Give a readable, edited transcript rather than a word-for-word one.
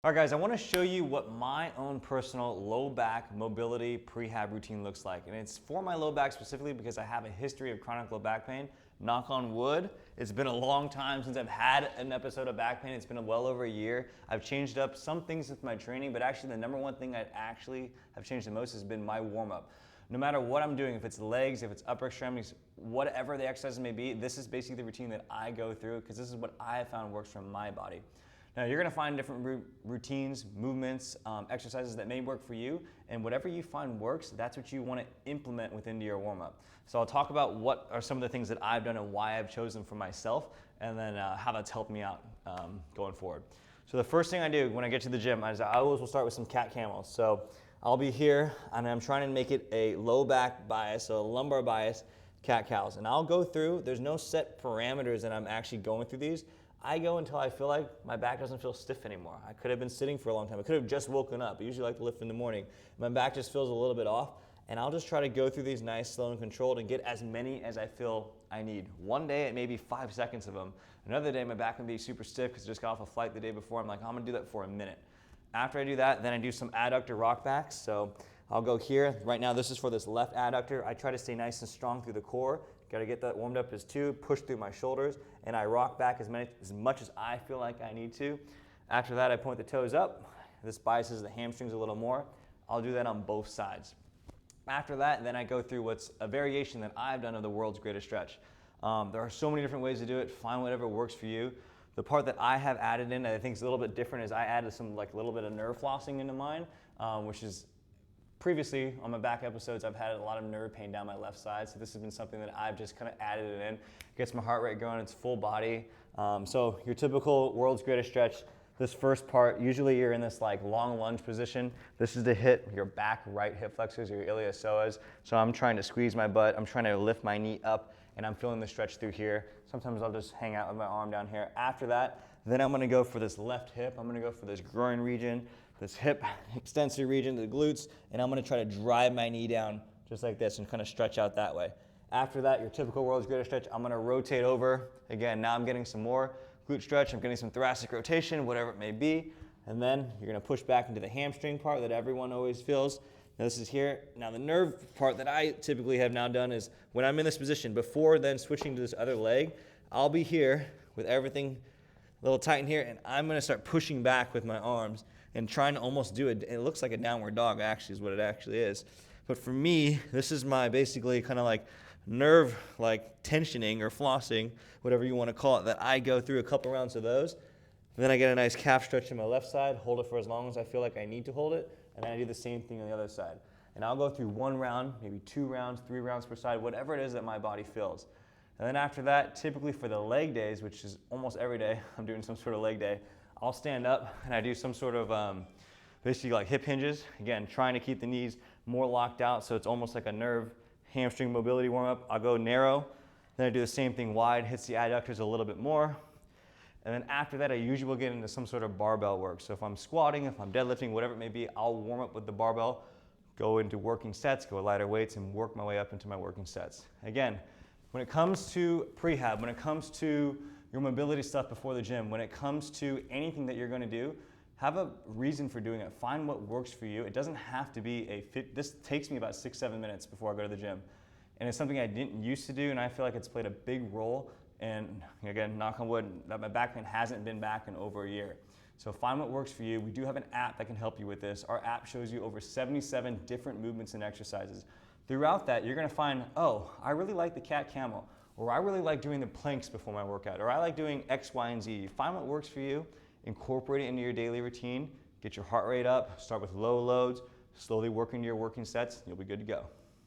All right, guys, I want to show you what my own personal low back mobility prehab routine looks like. And it's for my low back specifically because I have a history of chronic low back pain. Knock on wood, it's been a long time since I've had an episode of back pain. It's been well over a year. I've changed up some things with my training, but actually the number one thing I actually have changed the most has been my warm-up. No matter what I'm doing, if it's legs, if it's upper extremities, whatever the exercises may be, this is basically the routine that I go through because this is what I have found works for my body. Now you're gonna find different routines, movements, exercises that may work for you, and whatever you find works, that's what you wanna implement within your warm-up. So I'll talk about what are some of the things that I've done and why I've chosen for myself, and then how that's helped me out going forward. So the first thing I do when I get to the gym is I always will start with some cat camels. So I'll be here, and I'm trying to make it a low back bias, so a lumbar bias cat cows. And I'll go through, there's no set parameters that I'm actually going through these. I go until I feel like my back doesn't feel stiff anymore. I could have been sitting for a long time. I could have just woken up. I usually like to lift in the morning. My back just feels a little bit off, and I'll just try to go through these nice, slow, and controlled and get as many as I feel I need. One day, it may be 5 seconds of them. Another day, my back can be super stiff because I just got off a flight the day before. I'm like, I'm gonna do that for a minute. After I do that, then I do some adductor rock backs. So I'll go here. Right now, this is for this left adductor. I try to stay nice and strong through the core. Got to get that warmed up as two, push through my shoulders, and I rock back as much as I feel like I need to. After that, I point the toes up. This biases the hamstrings a little more. I'll do that on both sides. After that, then I go through what's a variation that I've done of the world's greatest stretch. There are so many different ways to do it. Find whatever works for you. The part that I have added in, that I think is a little bit different, is I added some like a little bit of nerve flossing into mine, which is previously on my back episodes, I've had a lot of nerve pain down my left side, so this has been something that I've just kind of added it in. Gets my heart rate going, it's full body. So your typical world's greatest stretch, this first part, usually you're in this like long lunge position. This is to hit your back right hip flexors, your iliopsoas. So I'm trying to squeeze my butt, I'm trying to lift my knee up, and I'm feeling the stretch through here. Sometimes I'll just hang out with my arm down here. After that, then I'm gonna go for this left hip. I'm gonna go for this groin region, this hip extensor region, the glutes, and I'm gonna try to drive my knee down just like this and kind of stretch out that way. After that, your typical world's greatest stretch, I'm gonna rotate over. Again, now I'm getting some more glute stretch, I'm getting some thoracic rotation, whatever it may be, and then you're gonna push back into the hamstring part that everyone always feels. Now this is here. Now the nerve part that I typically have now done is when I'm in this position, before then switching to this other leg, I'll be here with everything a little tight in here, and I'm gonna start pushing back with my arms and trying to almost do it. It looks like a downward dog actually is what it actually is. But for me, this is my basically kind of like nerve like tensioning or flossing, whatever you want to call it, that I go through a couple rounds of those. Then I get a nice calf stretch on my left side, hold it for as long as I feel like I need to hold it, and then I do the same thing on the other side. And I'll go through 1 round, maybe 2 rounds, 3 rounds per side, whatever it is that my body feels. And then after that, typically for the leg days, which is almost every day, I'm doing some sort of leg day, I'll stand up and I do some sort of basically like hip hinges. Again, trying to keep the knees more locked out so it's almost like a nerve hamstring mobility warm-up. I'll go narrow, then I do the same thing wide, hits the adductors a little bit more. And then after that, I usually will get into some sort of barbell work. So if I'm squatting, if I'm deadlifting, whatever it may be, I'll warm up with the barbell, go into working sets, go with lighter weights, and work my way up into my working sets. Again, when it comes to prehab, when it comes to your mobility stuff before the gym, when it comes to anything that you're gonna do, have a reason for doing it. Find what works for you. It doesn't have to be a fit. This takes me about 6-7 minutes before I go to the gym. And it's something I didn't used to do, and I feel like it's played a big role. And again, knock on wood, that my back pain hasn't been back in over a year. So find what works for you. We do have an app that can help you with this. Our app shows you over 77 different movements and exercises. Throughout that, you're gonna find, oh, I really like the cat camel, or I really like doing the planks before my workout, or I like doing X, Y, and Z. Find what works for you, incorporate it into your daily routine, get your heart rate up, start with low loads, slowly work into your working sets, and you'll be good to go.